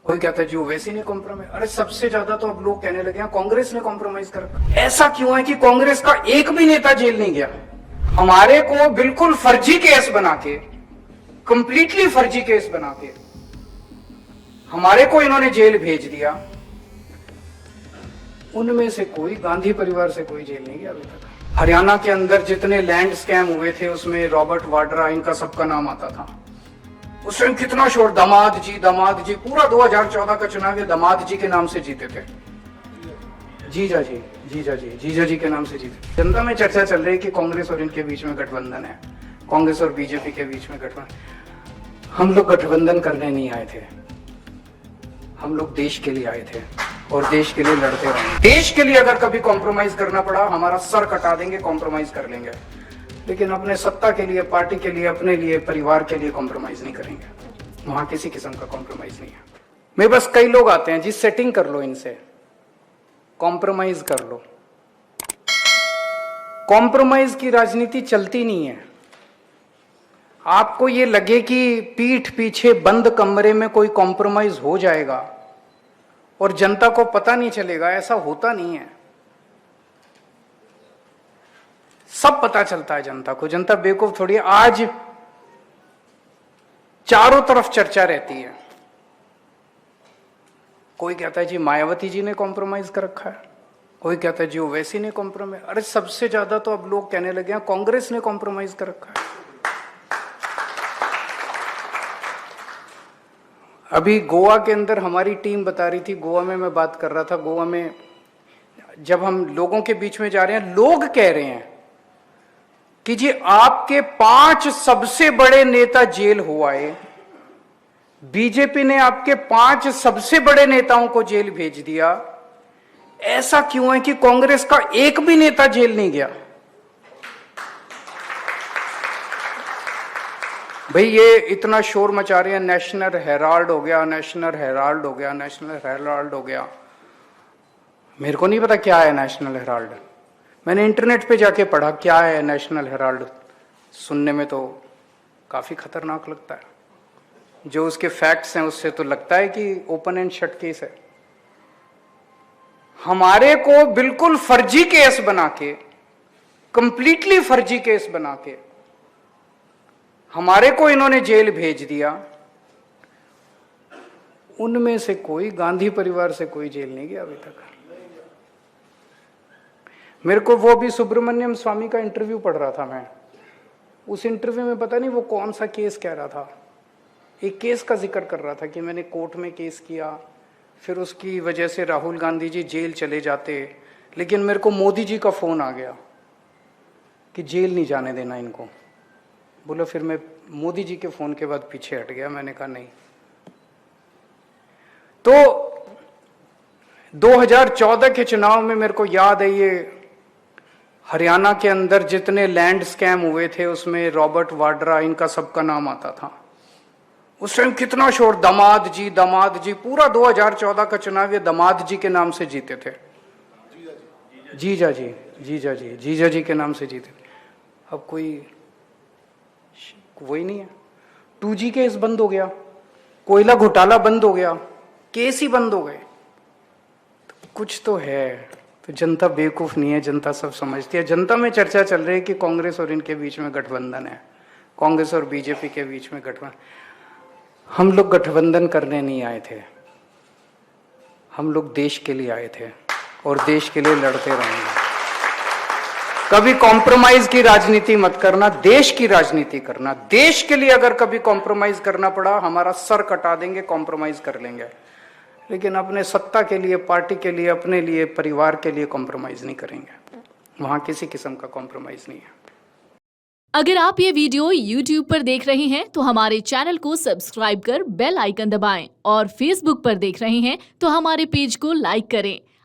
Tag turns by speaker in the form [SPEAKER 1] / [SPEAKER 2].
[SPEAKER 1] कोई कहता है जी ओवैसी ने कॉम्प्रोमाइज। अरे सबसे ज्यादा तो अब लोग कहने लगे हैं कांग्रेस ने कॉम्प्रोमाइज कर। ऐसा क्यों है कि कांग्रेस का एक भी नेता जेल नहीं गया? हमारे को बिल्कुल फर्जी केस बना के, कंप्लीटली फर्जी केस बना के हमारे को इन्होंने जेल भेज दिया। उनमें से कोई, गांधी परिवार से कोई जेल नहीं गया अभी तक। हरियाणा के अंदर जितने लैंड स्कैम हुए थे उसमें रॉबर्ट वाड्रा, इनका सबका नाम आता था। उस टाइम कितना शोर, दामाद जी, पूरा 2014 का चुनाव ये दामाद जी के नाम से जीते थे। जीजा जी के नाम से जीते। जनता में चर्चा चल रही है कि कांग्रेस और इनके बीच में गठबंधन है, कांग्रेस और बीजेपी के बीच में गठबंधन। हम लोग गठबंधन करने नहीं आए थे, हम लोग देश के लिए आए थे और देश के लिए लड़ते रहेंगे। देश के लिए अगर कभी कॉम्प्रोमाइज करना पड़ा, हमारा सर कटा देंगे, कॉम्प्रोमाइज कर लेंगे, लेकिन अपने सत्ता के लिए, पार्टी के लिए, अपने लिए, परिवार के लिए कॉम्प्रोमाइज नहीं करेंगे। वहां किसी किस्म का कॉम्प्रोमाइज नहीं है। मेरे बस कई लोग आते हैं जी, सेटिंग कर लो इनसे, कॉम्प्रोमाइज कर लो। कॉम्प्रोमाइज की राजनीति चलती नहीं है। आपको ये लगे कि पीठ पीछे बंद कमरे में कोई कॉम्प्रोमाइज हो जाएगा और जनता को पता नहीं चलेगा, ऐसा होता नहीं है। सब पता चलता है जनता को, जनता बेवकूफ थोड़ी है। आज चारों तरफ चर्चा रहती है। कोई कहता है जी मायावती जी ने कॉम्प्रोमाइज कर रखा है, कोई कहता है जी ओवैसी ने कॉम्प्रोमाइज। अरे सबसे ज्यादा तो अब लोग कहने लगे हैं कांग्रेस ने कॉम्प्रोमाइज कर रखा है। अभी गोवा के अंदर हमारी टीम बता रही थी, गोवा में मैं बात कर रहा था, गोवा में जब हम लोगों के बीच में जा रहे हैं, लोग कह रहे हैं कि जी आपके 5 सबसे बड़े नेता जेल हो आए, बीजेपी ने आपके 5 सबसे बड़े नेताओं को जेल भेज दिया। ऐसा क्यों है कि कांग्रेस का एक भी नेता जेल नहीं गया? भाई ये इतना शोर मचा रहे हैं, नेशनल हेराल्ड हो गया, नेशनल हेराल्ड हो गया, नेशनल हेराल्ड हो गया। मेरे को नहीं पता क्या है नेशनल हेराल्ड। मैंने इंटरनेट पे जाके पढ़ा क्या है नेशनल हेराल्ड। सुनने में तो काफी खतरनाक लगता है, जो उसके फैक्ट्स हैं उससे तो लगता है कि ओपन एंड शट केस है। हमारे को बिल्कुल फर्जी केस बना के, कंप्लीटली फर्जी केस बना के हमारे को इन्होंने जेल भेज दिया। उनमें से कोई, गांधी परिवार से कोई जेल नहीं गया अभी तक। मेरे को वो भी सुब्रमण्यम स्वामी का इंटरव्यू पढ़ रहा था मैं। उस इंटरव्यू में पता नहीं वो कौन सा केस कह रहा था, एक केस का जिक्र कर रहा था कि मैंने कोर्ट में केस किया, फिर उसकी वजह से राहुल गांधी जी जेल चले जाते, लेकिन मेरे को मोदी जी का फोन आ गया कि जेल नहीं जाने देना इनको। बोला फिर मैं मोदी जी के फोन के बाद पीछे हट गया। मैंने कहा नहीं। तो 2014 के चुनाव में मेरे को याद है, ये हरियाणा के अंदर जितने लैंड स्कैम हुए थे उसमें रॉबर्ट वाड्रा, इनका सबका नाम आता था। उस टाइम कितना शोर, दामाद जी, पूरा 2014 का चुनाव ये दामाद जी के नाम से जीते थे। जीजा जी के नाम से जीते थे। अब कोई वही नहीं है। 2G केस बंद हो गया, कोयला घोटाला बंद हो गया, केस ही बंद हो गए। तो कुछ तो है। तो जनता बेवकूफ नहीं है, जनता सब समझती है। जनता में चर्चा चल रही है कि कांग्रेस और इनके बीच में गठबंधन है, कांग्रेस और बीजेपी के बीच में गठबंधन। हम लोग गठबंधन करने नहीं आए थे, हम लोग देश के लिए आए थे और देश के लिए लड़ते रहेंगे। कभी कॉम्प्रोमाइज की राजनीति मत करना, देश की राजनीति करना। देश के लिए अगर कभी कॉम्प्रोमाइज करना पड़ा, हमारा सर कटा देंगे, कॉम्प्रोमाइज कर लेंगे, लेकिन अपने सत्ता के लिए, पार्टी के लिए, अपने लिए, परिवार के लिए कॉम्प्रोमाइज नहीं करेंगे। वहां किसी किस्म का कॉम्प्रोमाइज नहीं है।
[SPEAKER 2] अगर आप ये वीडियो YouTube पर देख रहे हैं तो हमारे चैनल को सब्सक्राइब कर बेल आइकन दबाएं और Facebook पर देख रहे हैं तो हमारे पेज को लाइक करें।